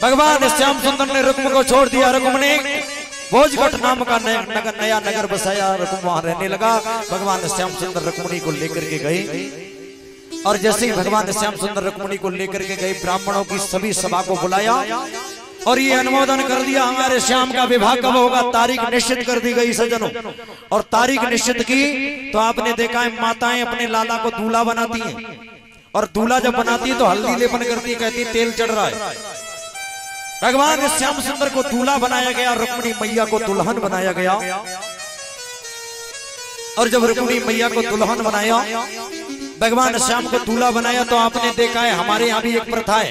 भगवान श्याम सुंदर ने रुक्म को छोड़ दिया। रुक्म ने भोजगढ़ नाम का नया नगर बसाया। रुक्म वहां रहने लगा। भगवान श्याम सुंदर रुक्मिणी को लेकर के गए और जैसे ही भगवान श्याम सुंदर रुक्मिणी को लेकर के गए, ब्राह्मणों की सभी सभा को बुलाया और ये अनुमोदन कर दिया हमारे श्याम का विवाह कब होगा। तारीख निश्चित कर दी गई सज्जनों। और तारीख निश्चित की तो आपने देखा है माताएं अपने लाला को दूल्हा बनाती हैं और दूल्हा जब बनाती है तो हल्दी लेपन करती है, कहती तेल चढ़ रहा है। भगवान श्याम सुंदर को दूल्हा बनाया गया, रुक्मिणी मैया को दुल्हन बनाया गया। और जब रुक्मिणी मैया को दुल्हन बनाया, भगवान श्याम को दूल्हा बनाया, तो आपने देखा है हमारे यहाँ भी एक प्रथा है,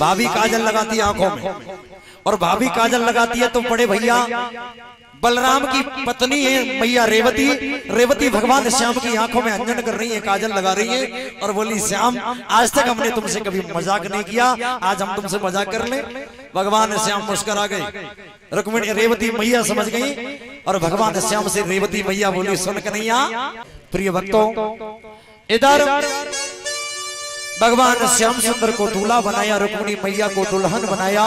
भाभी काजल लगाती है आंखों में। और भाभी काजल लगाती है तो बड़े भैया बलराम की पत्नी है मैया रेवती। रेवती भगवान श्याम की आंखों में अंजन कर रही है, काजल लगा रही है और बोली श्याम आज तक हमने तुमसे कभी मजाक नहीं किया, आज हम तुमसे मजाक कर ले। भगवान श्याम मुस्कुरा गए। रुक्मिणी रेवती मैया समझ गई और भगवान श्याम से रेवती मैया बोली सुन कन्हैया। प्रिय भक्तों, इधर भगवान श्याम सुंदर को दूल्हा बनाया, रुक्मिणी मैया को दुल्हन बनाया।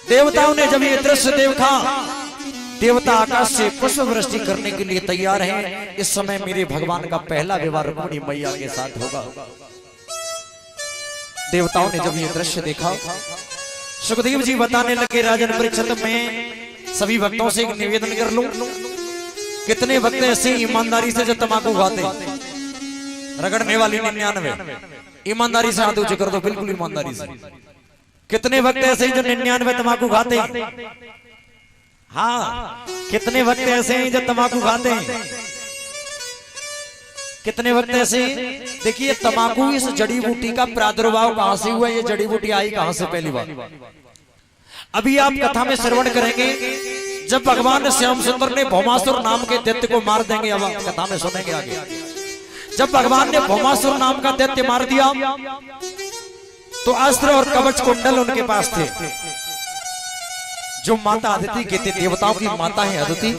देवताओं ने जब ये दृश्य देखा, देवता आकाश से पुष्प वृष्टि करने के लिए तैयार हैं। इस समय मेरे भगवान का पहला विवाह रुक्मिणी मैया के साथ होगा। देवताओं ने जब ये दृश्य देखा, सुखदेव जी बताने लगे राजन परीक्षित में सभी भक्तों से एक निवेदन कर लूं, कितने भक्त ऐसे ईमानदारी से जो तंबाकू खाते, रगड़ने वाली 99, ईमानदारी से हाथ ऊंचे कर दो, बिल्कुल ईमानदारी से। कितने भक्त ऐसे जो 99 तंबाकू खाते हैं? हाँ, कितने भक्त ऐसे हैं जो तंबाकू खाते हैं? कितने भक्त ऐसे? देखिए तंबाकू इस जड़ी बूटी का प्रादुर्भाव कहां से हुआ, ये जड़ी बूटी आई कहां से पहली बार? अभी आप कथा में श्रवण करेंगे जब भगवान श्याम सुंदर ने भौमासुर नाम के दैत्य को मार देंगे। अब आप कथा में सुनेंगे आगे। जब भगवान ने भौमासुर नाम का दैत्य मार दिया तो अस्त्र और कवच कुंडल उनके पास थे। जो माता अदिति कहते, देवताओं की माता है अदिति,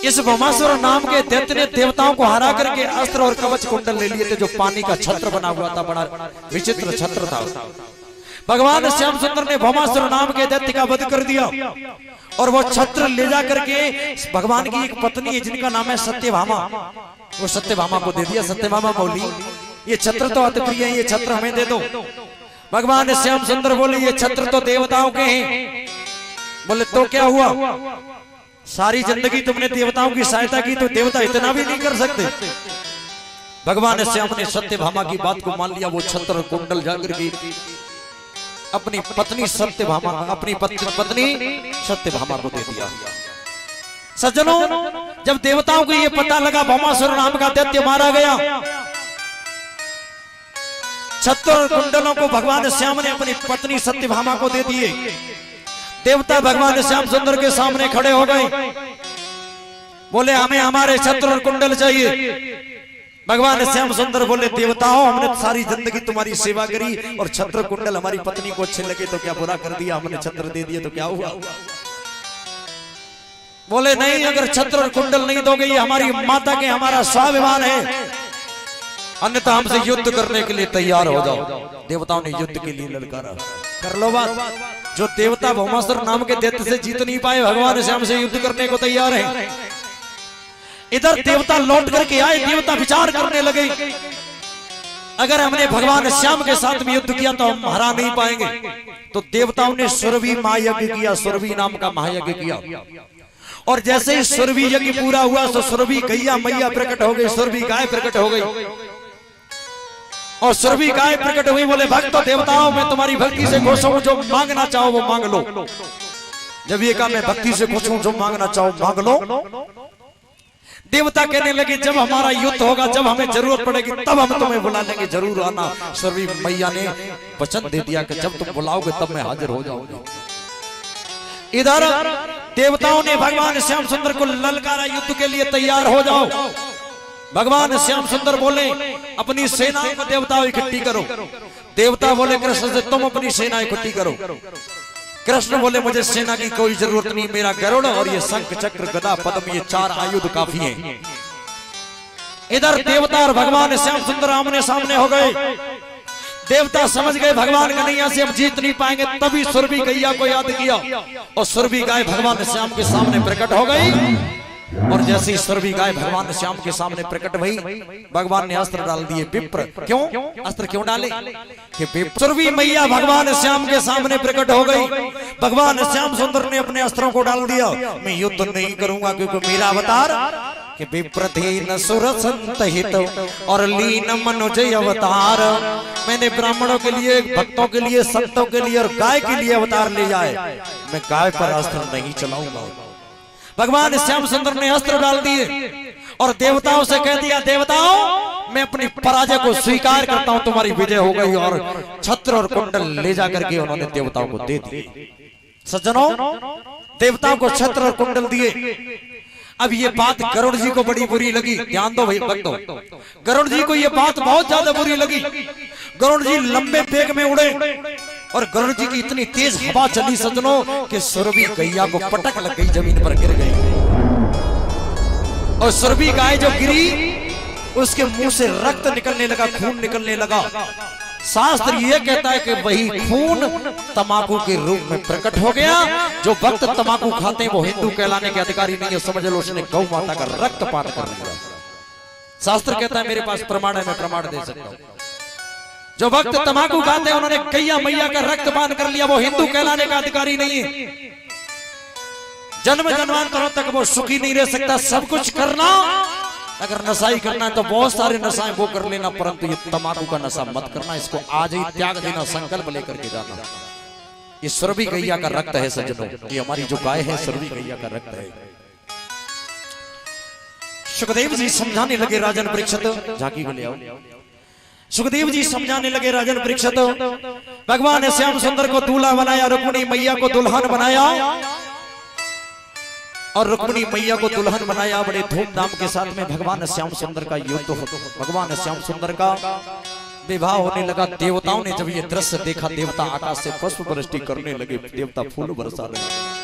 इस भौमासुर नाम के दैत्य ने देवताओं को हरा करके अस्त्र और कवच कुंडल ले लिए थे, जो पानी का छत्र बना हुआ था, बड़ा विचित्र छत्र था। भगवान श्याम सुंदर ने भौमासुर नाम के दैत्य का वध कर दिया और वो छत्र ले जा करके भगवान की एक पत्नी है जिनका नाम है सत्यभामा, वो सत्यभामा को दे दिया। सत्यभामा बोली ये छत्र तो अति प्रिय है, ये छत्र हमें दे दो। भगवान श्याम सुंदर बोले ये छत्र तो देवताओं के हैं। बोले तो क्या हुआ, सारी जिंदगी तुमने देवताओं की सहायता की, तो देवता इतना भी नहीं कर सकते? भगवान श्याम ने सत्यभामा की बात को मान लिया। वो छत्र कुंडल जाकर के अपनी पत्नी सत्यभामा, अपनी पत्नी सत्यभामा को दे दिया। सज्जनों, जब देवताओं को ये पता लगा भौमासुर नाम का दैत्य मारा गया, छत्र कुंडलों को भगवान श्याम ने अपनी पत्नी सत्यभामा को दे दिए। देवता भगवान श्याम सुंदर के सामने खड़े हो गए, बोले हमें हमारे छत्र और कुंडल चाहिए। भगवान श्याम सुंदर बोले देवताओं हमने सारी जिंदगी तुम्हारी सेवा करी और छत्र कुंडल हमारी पत्नी को अच्छे लगे तो क्या बुरा कर दिया, हमने छत्र दे दिए तो क्या हुआ? बोले नहीं, अगर छत्र और कुंडल नहीं दोगे ये हमारी माता के हमारा स्वाभिमान है, अन्यथा हमसे युद्ध करने के लिए तैयार हो जाओ। देवताओं ने युद्ध के लिए ललकारा। कर लो बात। जो देवता भौमासुर नाम के दैत्य से जीत नहीं पाए, भगवान श्याम से युद्ध करने को तैयार है। इधर देवता लौट करके आए, देवता विचार करने लगे अगर हमने भगवान श्याम के साथ में युद्ध किया तो हम हरा नहीं पाएंगे। तो देवताओं ने सुरभि महायज्ञ किया, सुरभि नाम का महायज्ञ किया। और जैसे ही सुरभि यज्ञ पूरा हुआ तो सुरभि गैया मैया प्रकट हो गई, सुरभि गाय प्रकट हो गई। और सुरभि गाय प्रकट हुई, बोले भक्त देवताओं मैं तुम्हारी भक्ति से खुश हूं, जो मांगना चाहो वो मांग लो। जब ये कहा मैं भक्ति से खुश हूं, जो मांगना चाहो मांग लो। देवता कहने लगे जब हमारा युद्ध होगा, जब हमें जरूरत पड़ेगी तब हम तुम्हें बुला लेंगे, जरूर आना। सुरभि मैया ने वचन दे दिया कि जब तुम बुलाओगे तब मैं हाजिर हो जाऊंगा। इधर देवताओं ने भगवान श्याम सुंदर को ललकारा, युद्ध के लिए तैयार हो जाओ। भगवान श्याम सुंदर बोले अपनी सेनाओं को देवताओं इकट्ठी करो। देवता बोले कृष्ण से तुम अपनी सेना इकट्ठी करो। कृष्ण बोले मुझे सेना की कोई जरूरत नहीं, मेरा गरुड़ और ये शंख चक्र गदा पद्म ये 4 आयुध काफी हैं। इधर देवता और भगवान श्याम सुंदर आमने सामने हो गए। देवता समझ गए भगवान कन्हैया से हम जीत नहीं पाएंगे, तभी सुरभि गैया को याद किया और सुरभि गाय भगवान श्याम के सामने प्रकट हो गई। और जैसे ही सुरभि गाय भगवान श्याम के सामने प्रकट हुई, भगवान ने अस्त्र डाल दिए विप्र। क्यों अस्त्र क्यों डाले कि सुरभि मैया भगवान श्याम के सामने प्रकट हो गई। भगवान श्याम सुंदर ने अपने अस्त्रों को डाल दिया, मैं युद्ध नहीं करूंगा क्योंकि मेरा अवतार कि विप्रधीन सुर संतहित और लीन मनुज अवतार। मैंने ब्राह्मणों के लिए, भक्तों के लिए, संतों के लिए और गाय के लिए अवतार ले जाए, मैं गाय पर अस्त्र नहीं चलाऊंगा। भगवान श्याम सुंदर ने अस्त्र डाल दिए और देवताओं से कह दिया, देवताओं मैं अपनी पराजय को स्वीकार करता हूं, तुम्हारी विजय हो गई। और छत्र और कुंडल ले जाकर के उन्होंने देवताओं को दे दिए। सज्जनों, देवताओं को छत्र और कुंडल दिए। अब ये बात गरुड़ जी को बड़ी बुरी लगी। ध्यान दो भाई भक्तों, गरुड़ जी को ये बात बहुत ज्यादा बुरी लगी। गरुड़ जी लंबे वेग में उड़े और गरुड़ जी की इतनी तेज हवा चली सज्जनों कि सुरभि गैया को पटक लग गई, जमीन पर गिर गई। और सुरभि गाय जो गिरी, उसके मुंह से रक्त निकलने लगा, खून निकलने लगा। शास्त्र ये कहता है कि वही खून तमाकू के रूप में प्रकट हो गया। जो भक्त तमाकू खाते हैं वो हिंदू कहलाने के अधिकारी नहीं है, समझ लो उसने गौ माता का रक्तपान कर लिया। शास्त्र कहता है, मेरे पास प्रमाण है, मैं प्रमाण दे सकता हूं। जो भक्त तमाकू खाते हैं उन्होंने गैया मैया का रक्तपान कर लिया, वो हिंदू कहलाने का अधिकारी नहीं है। जन्म जन्मांतरों तक वो सुखी नहीं रह सकता। सब कुछ करना, अगर नशाई करना है तो बहुत सारे नशाएं वो कर लेना, परंतु ये तमाकू का नशा मत करना। इसको आज ही त्याग देना, संकल्प लेकर के जाना। ये सुरभि गैया का रक्त है सज्जनों, ये हमारी जो गाय है सुरभि गैया का रक्त है। सुखदेव जी समझाने लगे राजन परीक्षित, झांकी को ले आओ। सुखदेव जी समझाने लगे राजन परीक्षित, भगवान श्याम सुंदर को दूल्हा बनाया, रुक्मिणी मैया को दुल्हन बनाया। और रुक्मिणी मैया को दुल्हन बनाया। बड़े धूमधाम के साथ में भगवान श्याम सुंदर का युद्ध हो, भगवान श्याम सुंदर का विवाह होने लगा। देवताओं ने जब ये दृश्य देखा, देवता आकाश से पुष्प वृष्टि करने लगे, देवता फूल बरसा रहे।